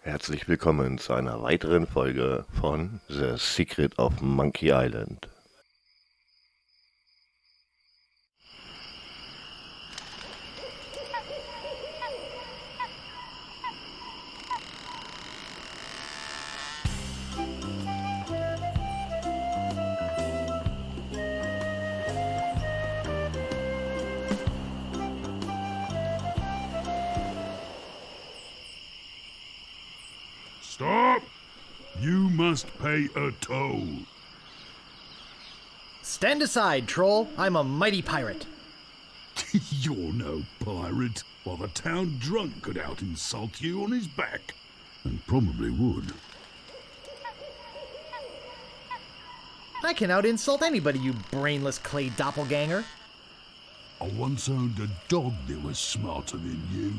Herzlich willkommen zu einer weiteren Folge von The Secret of Monkey Island. Stop! You must pay a toll. Stand aside, troll. I'm a mighty pirate. You're no pirate. While the town drunk could out insult you on his back. And probably would. I can out insult anybody, you brainless clay doppelganger. I once owned a dog that was smarter than you.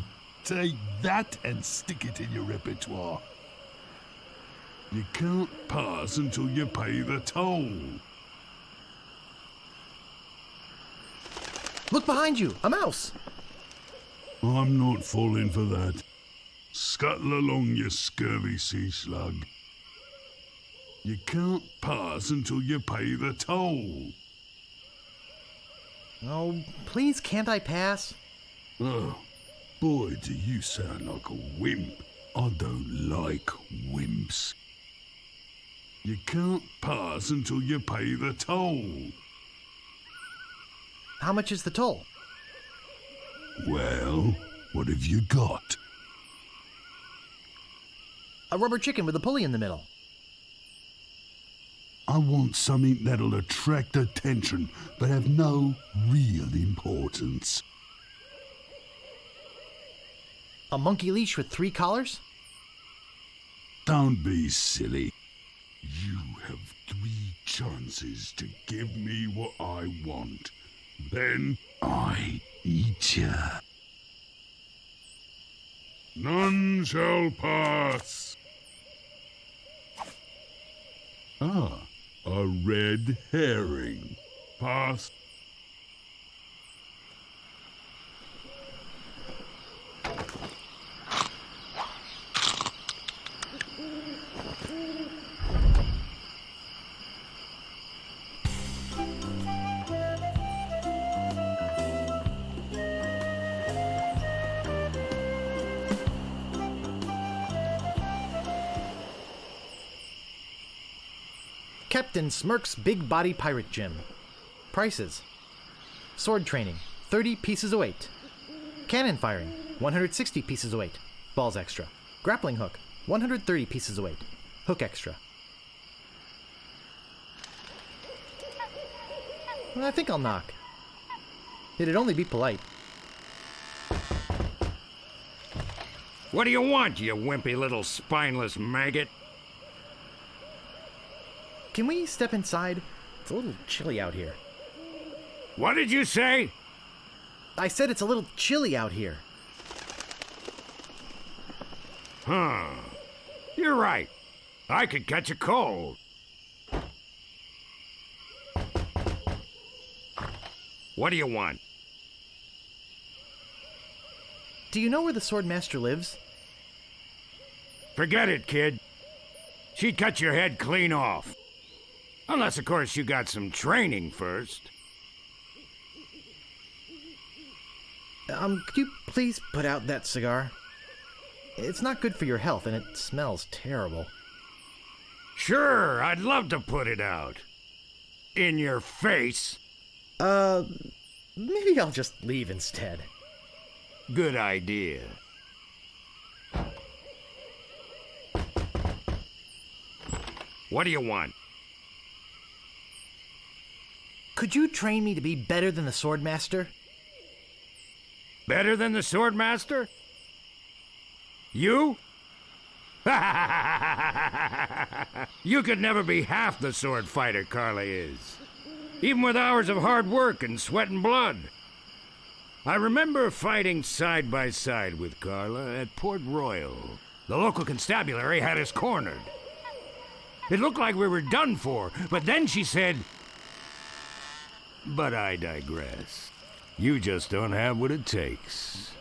Take that and stick it in your repertoire. You can't pass until you pay the toll. Look behind you, a mouse. I'm not falling for that. Scuttle along, you scurvy sea slug. You can't pass until you pay the toll. Oh, please can't I pass? Oh, boy, do you sound like a wimp. I don't like wimps. You can't pass until you pay the toll. How much is the toll? Well, what have you got? A rubber chicken with a pulley in the middle. I want something that'll attract attention, but have no real importance. A monkey leash with 3 collars? Don't be silly. You have 3 chances to give me what I want. Then I eat ya. None shall pass. Ah, a red herring. Pass. Captain Smirk's Big Body Pirate Gym. Prices. Sword training, 30 pieces of weight. Cannon firing, 160 pieces of weight. Balls extra. Grappling hook, 130 pieces of weight. Hook extra. I think I'll knock. It'd only be polite. What do you want, you wimpy little spineless maggot? Can we step inside? It's a little chilly out here. What did you say? I said it's a little chilly out here. Huh. You're right. I could catch a cold. What do you want? Do you know where the Swordmaster lives? Forget it, kid. She'd cut your head clean off. Unless, of course, you got some training first. Could you please put out that cigar? It's not good for your health, and it smells terrible. Sure, I'd love to put it out. In your face. Maybe I'll just leave instead. Good idea. What do you want? Could you train me to be better than the Swordmaster? Better than the Swordmaster? You? You could never be half the sword fighter Carla is. Even with hours of hard work and sweat and blood. I remember fighting side by side with Carla at Port Royal. The local constabulary had us cornered. It looked like we were done for, but then she said... But I digress. You just don't have what it takes.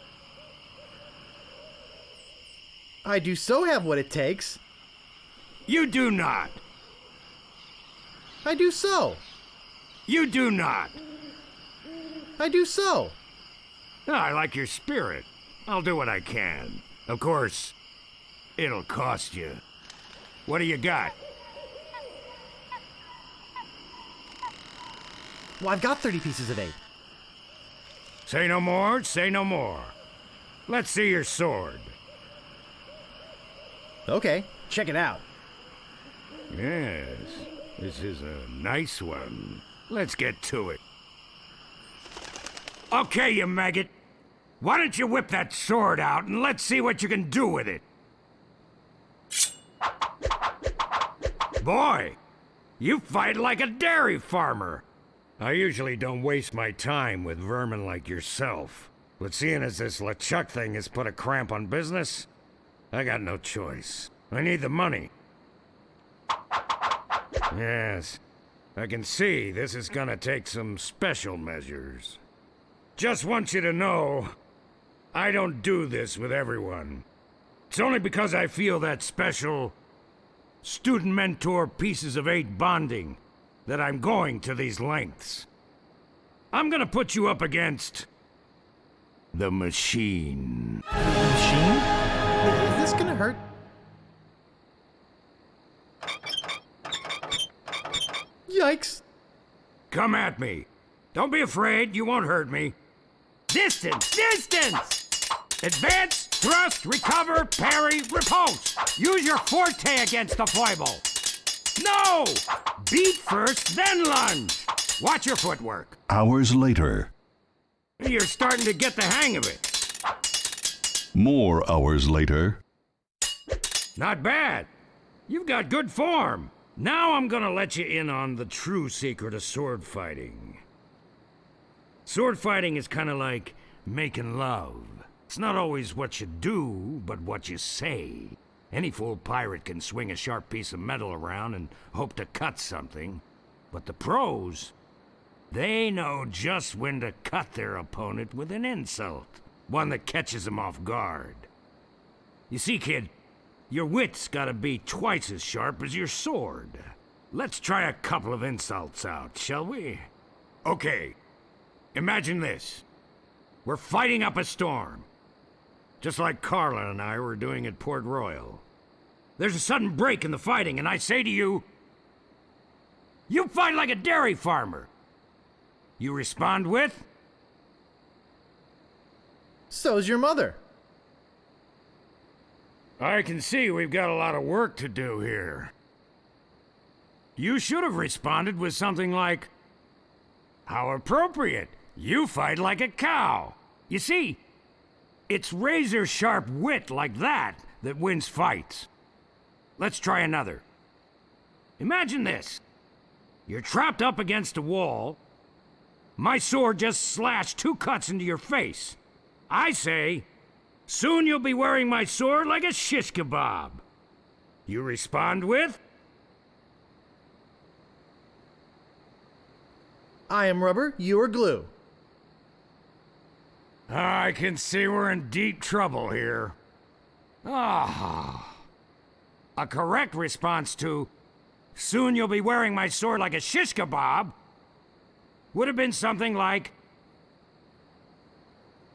I do so have what it takes. You do not. I do so. You do not. I do so. I like your spirit. I'll do what I can. Of course, it'll cost you. What do you got? Well, I've got 30 pieces of 8. Say no more, say no more. Let's see your sword. Okay, check it out. Yes, this is a nice one. Let's get to it. Okay, you maggot. Why don't you whip that sword out and let's see what you can do with it? Boy, you fight like a dairy farmer. I usually don't waste my time with vermin like yourself. But seeing as this LeChuck thing has put a cramp on business, I got no choice. I need the money. Yes, I can see this is gonna take some special measures. Just want you to know, I don't do this with everyone. It's only because I feel that special student-mentor pieces of 8 bonding that I'm going to these lengths. I'm gonna put you up against the machine. Machine? Is this gonna hurt? Yikes. Come at me. Don't be afraid, you won't hurt me. Distance! Distance! Advance, thrust, recover, parry, repulse. Use your forte against the foible. No! Beat first, then lunge. Watch your footwork. Hours later. You're starting to get the hang of it. More hours later. Not bad. You've got good form. Now I'm gonna let you in on the true secret of sword fighting. Sword fighting is kind of like making love. It's not always what you do, but what you say. Any fool pirate can swing a sharp piece of metal around and hope to cut something. But the pros, they know just when to cut their opponent with an insult. One that catches them off guard. You see, kid, your wit's gotta be twice as sharp as your sword. Let's try a couple of insults out, shall we? Okay, imagine this. We're fighting up a storm. Just like Carla and I were doing at Port Royal. There's a sudden break in the fighting, and I say to you, you fight like a dairy farmer. You respond with, So's your mother. I can see we've got a lot of work to do here. You should have responded with something like, how appropriate. You fight like a cow. You see, it's razor-sharp wit like that that wins fights. Let's try another. Imagine this. You're trapped up against a wall. My sword just slashed 2 cuts into your face. I say, soon you'll be wearing my sword like a shish kebab. You respond with, I am rubber, you are glue. I can see we're in deep trouble here. Ah. A correct response to, soon you'll be wearing my sword like a shish kebab, would have been something like,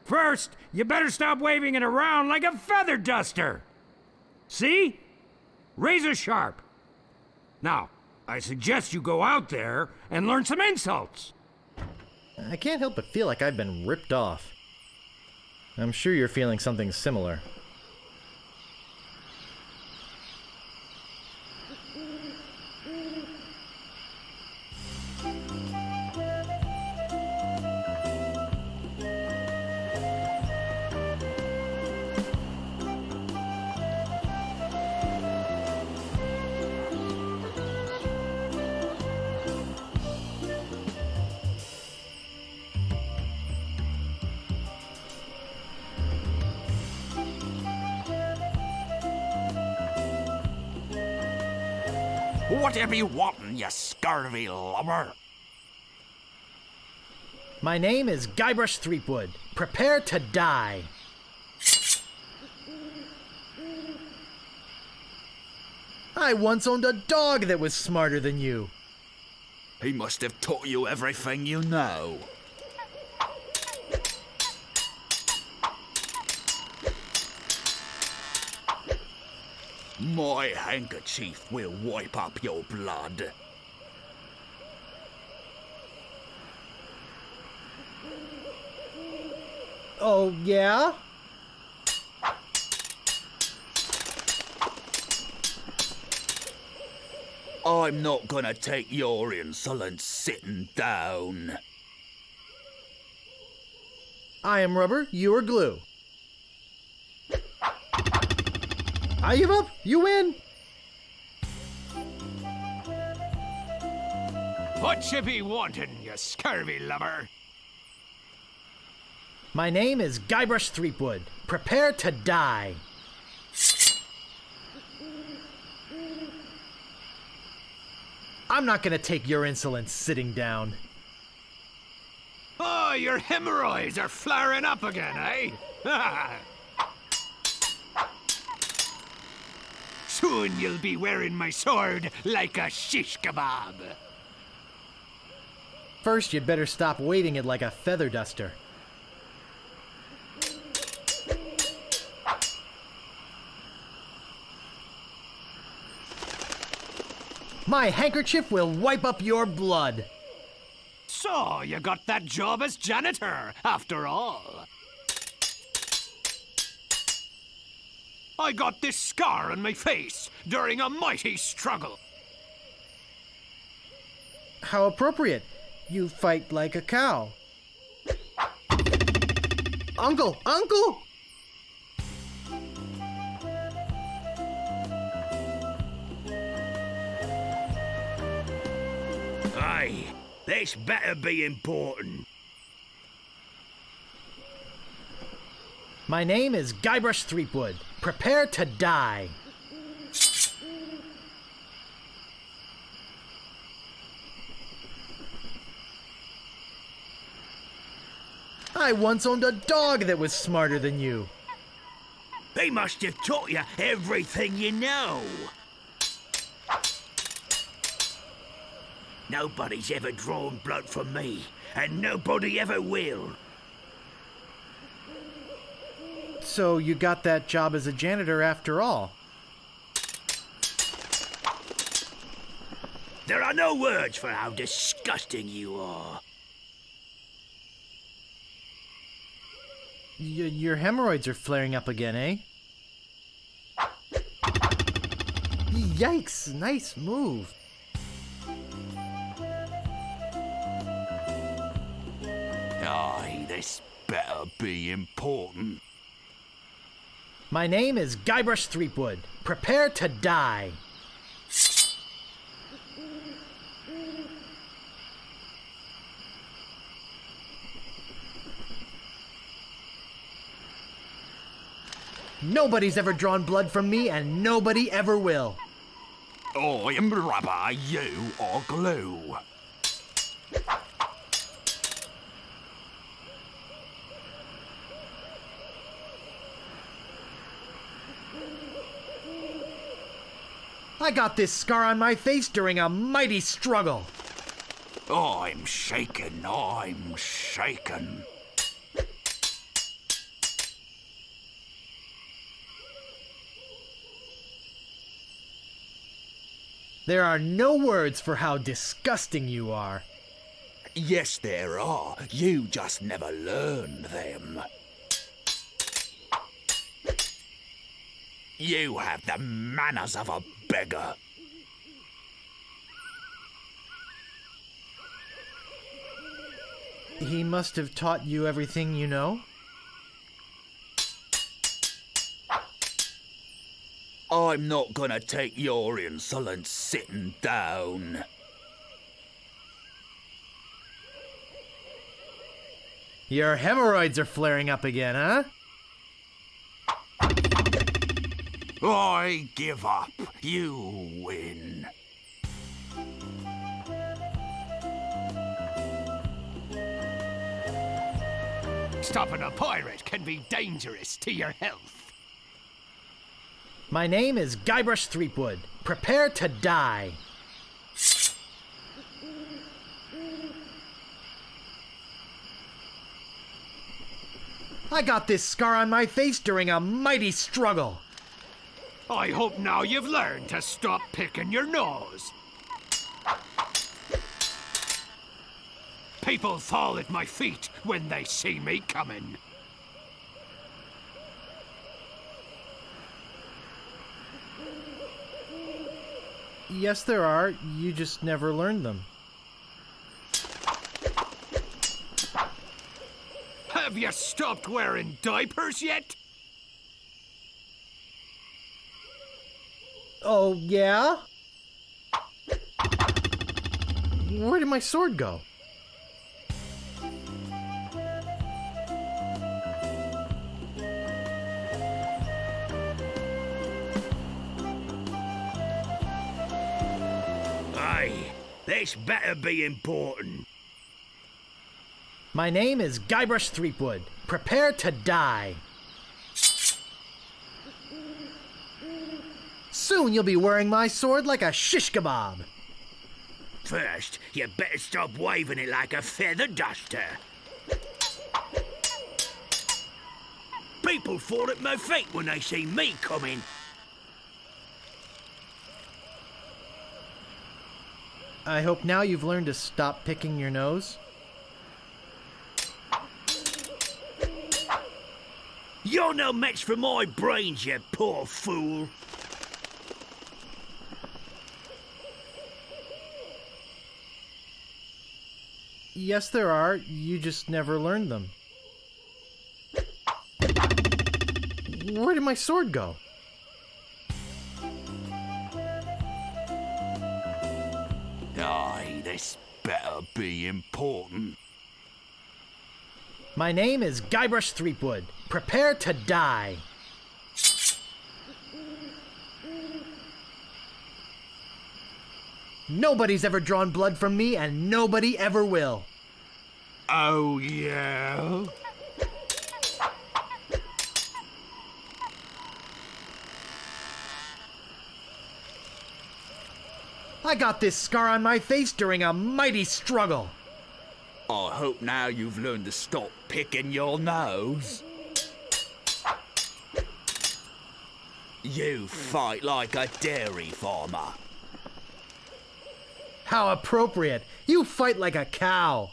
first, you better stop waving it around like a feather duster. See? Razor sharp. Now, I suggest you go out there and learn some insults. I can't help but feel like I've been ripped off. I'm sure you're feeling something similar. Whatever you wantin', you scurvy lubber? My name is Guybrush Threepwood. Prepare to die. I once owned a dog that was smarter than you. He must have taught you everything you know. My handkerchief will wipe up your blood. Oh, yeah? I'm not gonna take your insolence sitting down. I am rubber, you are glue. I give up, you win. What you be wanting, you scurvy lubber? My name is Guybrush Threepwood. Prepare to die. I'm not gonna take your insolence sitting down. Oh, your hemorrhoids are flaring up again, eh? Soon you'll be wearing my sword like a shish kebab. First, you'd better stop waving it like a feather duster. My handkerchief will wipe up your blood. So, you got that job as janitor, after all. I got this scar on my face during a mighty struggle. How appropriate. You fight like a cow. Uncle! Uncle! Aye, this better be important. My name is Guybrush Threepwood. Prepare to die. I once owned a dog that was smarter than you. They must have taught you everything you know. Nobody's ever drawn blood from me, and nobody ever will. So you got that job as a janitor after all. There are no words for how disgusting you are. Your hemorrhoids are flaring up again, eh? Yikes, nice move. Aye, this better be important. My name is Guybrush Threepwood. Prepare to die. Nobody's ever drawn blood from me, and nobody ever will. I am rubber, you are glue. I got this scar on my face during a mighty struggle. I'm shaken, I'm shaken. There are no words for how disgusting you are. Yes, there are. You just never learned them. You have the manners of a beggar. He must have taught you everything you know? I'm not gonna take your insolence sitting down. Your hemorrhoids are flaring up again, huh? I give up. You win. Stopping a pirate can be dangerous to your health. My name is Guybrush Threepwood. Prepare to die. I got this scar on my face during a mighty struggle. I hope now you've learned to stop picking your nose. People fall at my feet when they see me coming. Yes, there are. You just never learned them. Have you stopped wearing diapers yet? Oh, yeah? Where did my sword go? Aye, this better be important. My name is Guybrush Threepwood. Prepare to die. Soon you'll be wearing my sword like a shish kebab. First, you better stop waving it like a feather duster. People fall at my feet when they see me coming. I hope now you've learned to stop picking your nose. You're no match for my brains, you poor fool. Yes, there are. You just never learned them. Where did my sword go? Aye, this better be important. My name is Guybrush Threepwood. Prepare to die. Nobody's ever drawn blood from me, and nobody ever will. Oh, yeah? I got this scar on my face during a mighty struggle. I hope now you've learned to stop picking your nose. You fight like a dairy farmer. How appropriate. You fight like a cow.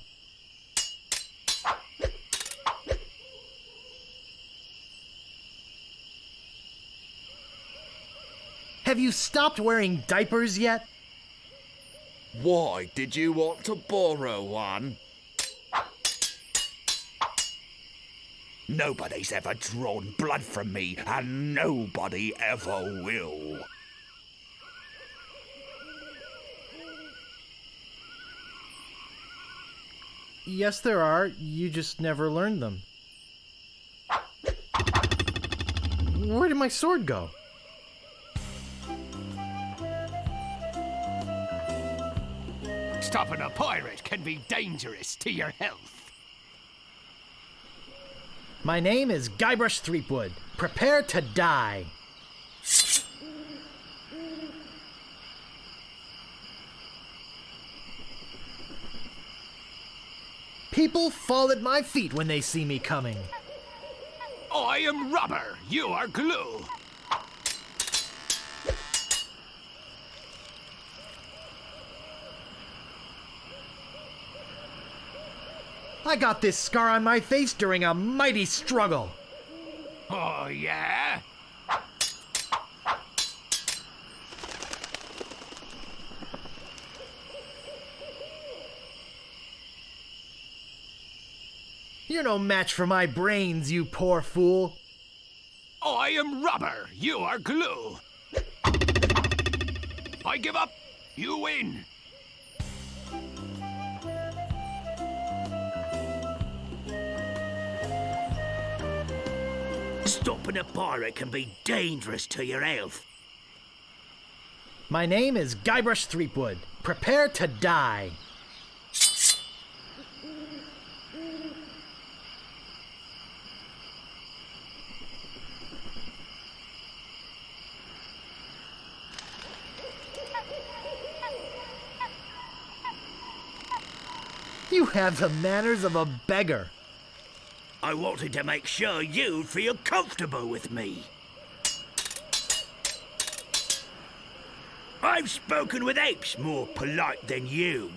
Have you stopped wearing diapers yet? Why did you want to borrow one? Nobody's ever drawn blood from me, and nobody ever will. Yes, there are. You just never learned them. Where did my sword go? Stopping a pirate can be dangerous to your health. My name is Guybrush Threepwood. Prepare to die. People fall at my feet when they see me coming. I am rubber, you are glue. I got this scar on my face during a mighty struggle. Oh, yeah? You're no match for my brains, you poor fool. I am rubber, you are glue. I give up, you win. Stopping a pirate can be dangerous to your health. My name is Guybrush Threepwood. Prepare to die. have the manners of a beggar. I wanted to make sure you'd feel comfortable with me. I've spoken with apes more polite than you.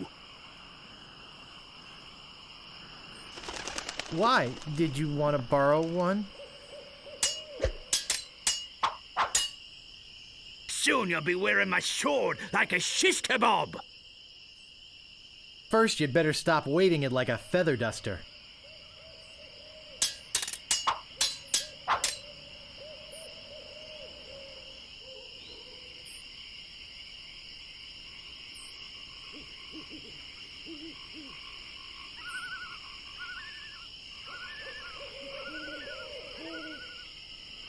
Why? Did you want to borrow one? Soon you'll be wearing my sword like a shish kebab. First, you'd better stop waving it like a feather duster.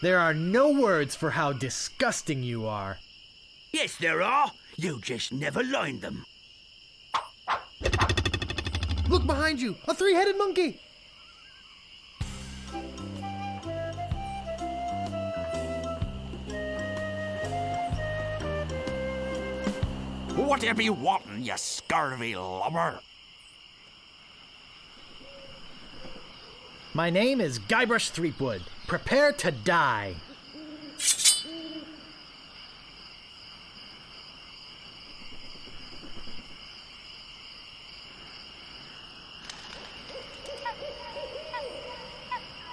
There are no words for how disgusting you are. Yes, there are. You just never learned them. Look behind you! A three-headed monkey! What you be wanting, you scurvy lubber? My name is Guybrush Threepwood. Prepare to die.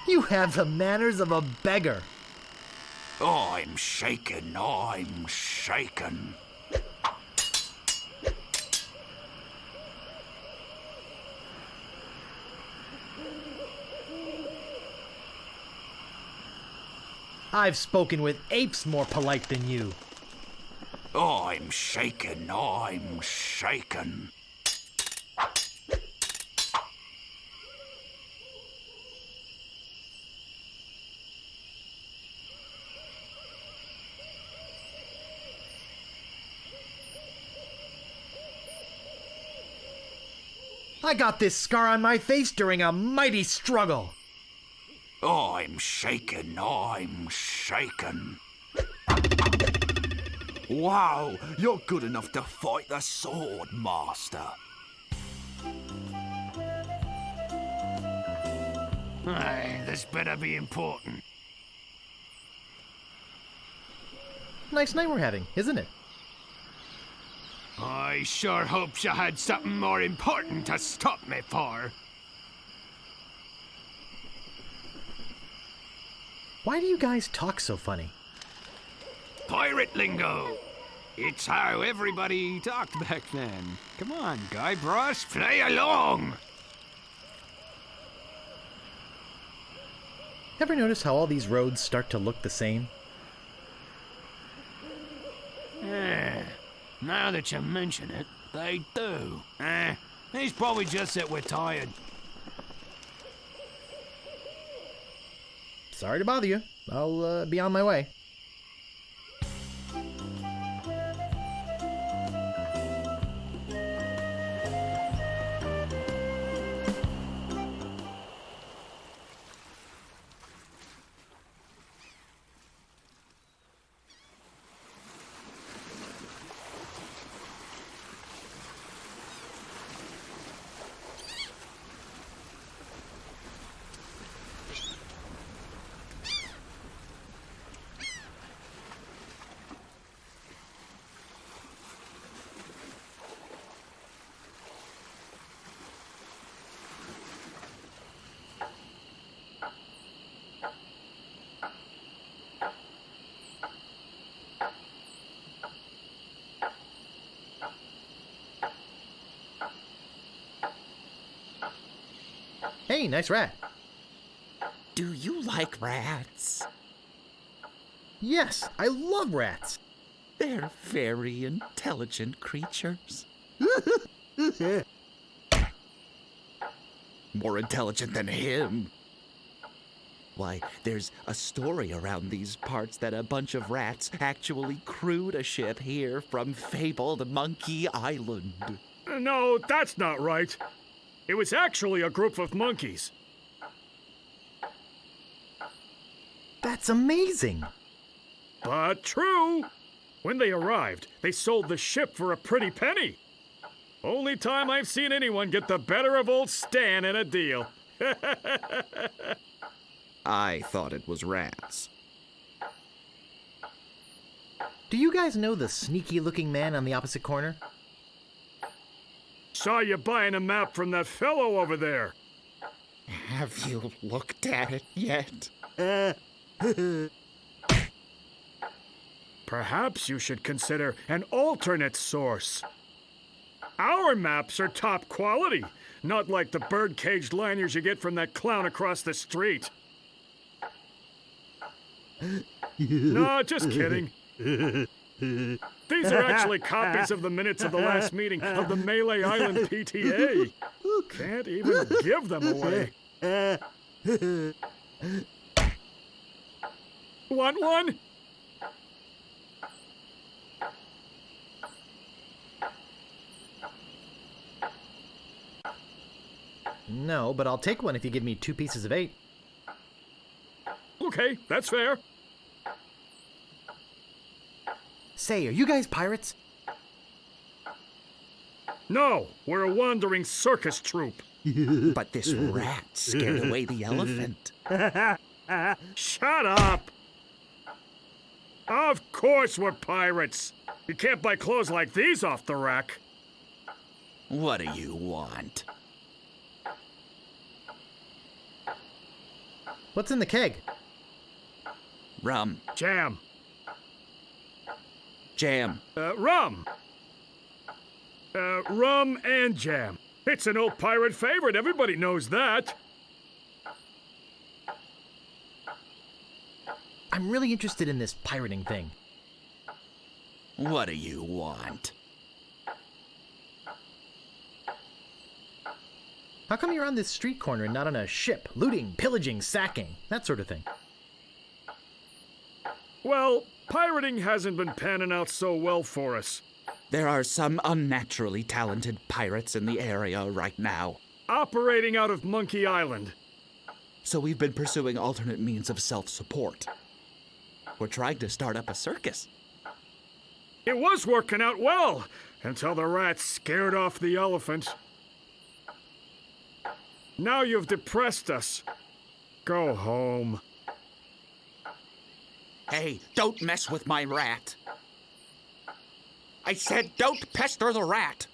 You have the manners of a beggar. I'm shaken, I'm shaken. I've spoken with apes more polite than you. I'm shaken, I'm shaken. I got this scar on my face during a mighty struggle. I'm shaken, I'm shaken. Wow, you're good enough to fight the sword, master. Aye, this better be important. Nice night we're having, isn't it? I sure hopes you had something more important to stop me for. Why do you guys talk so funny? Pirate lingo. It's how everybody talked back then. Come on, Guybrush, play along. Ever notice how all these roads start to look the same? Now that you mention it, they do. He's probably just that we're tired. Sorry to bother you. I'll be on my way. Hey, nice rat. Do you like rats? Yes, I love rats. They're very intelligent creatures. More intelligent than him. Why, there's a story around these parts that a bunch of rats actually crewed a ship here from fabled Monkey Island. No, that's not right. It was actually a group of monkeys. That's amazing. But true. When they arrived, they sold the ship for a pretty penny. Only time I've seen anyone get the better of old Stan in a deal. I thought it was rats. Do you guys know the sneaky-looking man on the opposite corner? Saw you buying a map from that fellow over there. Have you looked at it yet? Perhaps you should consider an alternate source. Our maps are top quality, not like the bird-caged liners you get from that clown across the street. No, just kidding. These are actually copies of the minutes of the last meeting of the Melee Island PTA. Can't even give them away. Want one? No, but I'll take one if you give me 2 pieces of 8. Okay, that's fair. Say, are you guys pirates? No, we're a wandering circus troupe. But this rat scared away the elephant. Shut up! Of course we're pirates. You can't buy clothes like these off the rack. What do you want? What's in the keg? Rum. Jam. Jam. Rum. Rum and jam. It's an old pirate favorite. Everybody knows that. I'm really interested in this pirating thing. What do you want? How come you're on this street corner and not on a ship? Looting, pillaging, sacking, that sort of thing. Well, pirating hasn't been panning out so well for us. There are some unnaturally talented pirates in the area right now. Operating out of Monkey Island. So we've been pursuing alternate means of self-support. We're trying to start up a circus. It was working out well, until the rats scared off the elephant. Now you've depressed us. Go home. Hey, don't mess with my rat. I said don't pester the rat.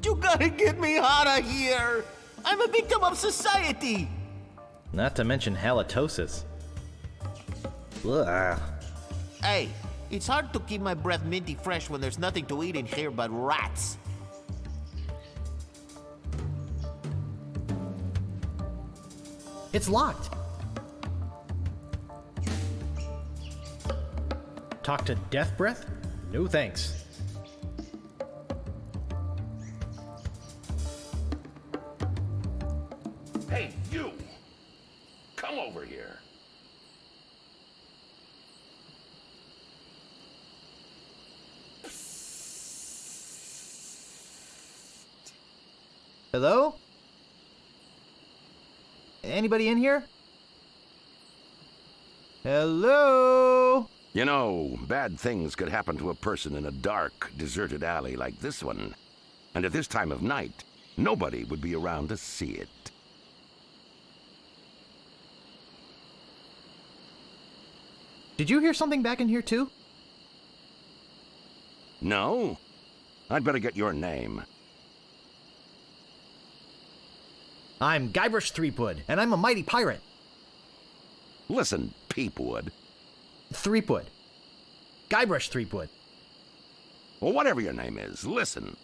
You gotta get me out of here! I'm a victim of society! Not to mention halitosis. Ugh. Hey, it's hard to keep my breath minty fresh when there's nothing to eat in here but rats. It's locked. Talk to Death Breath? No thanks. Hey, you! Come over here. Hello? Anybody in here? Hello? You know, bad things could happen to a person in a dark, deserted alley like this one. And at this time of night, nobody would be around to see it. Did you hear something back in here too? No? I'd better get your name. I'm Guybrush Threepwood, and I'm a mighty pirate. Listen, Peepwood. Threepwood. Guybrush Threepwood. Well, whatever your name is, listen.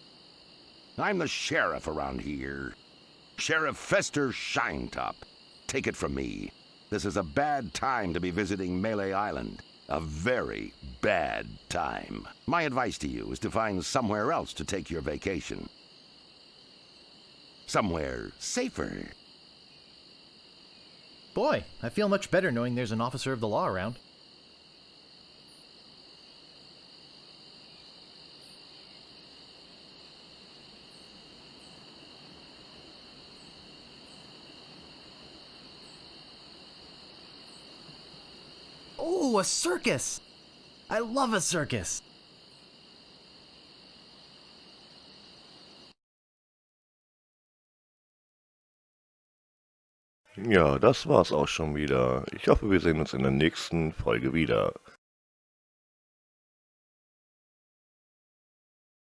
I'm the sheriff around here. Sheriff Fester Shinetop. Take it from me. This is a bad time to be visiting Melee Island. A very bad time. My advice to you is to find somewhere else to take your vacation. Somewhere safer. Boy, I feel much better knowing there's an officer of the law around. Oh, a circus! I love a circus! Ja, das war's auch schon wieder. Ich hoffe, wir sehen uns in der nächsten Folge wieder.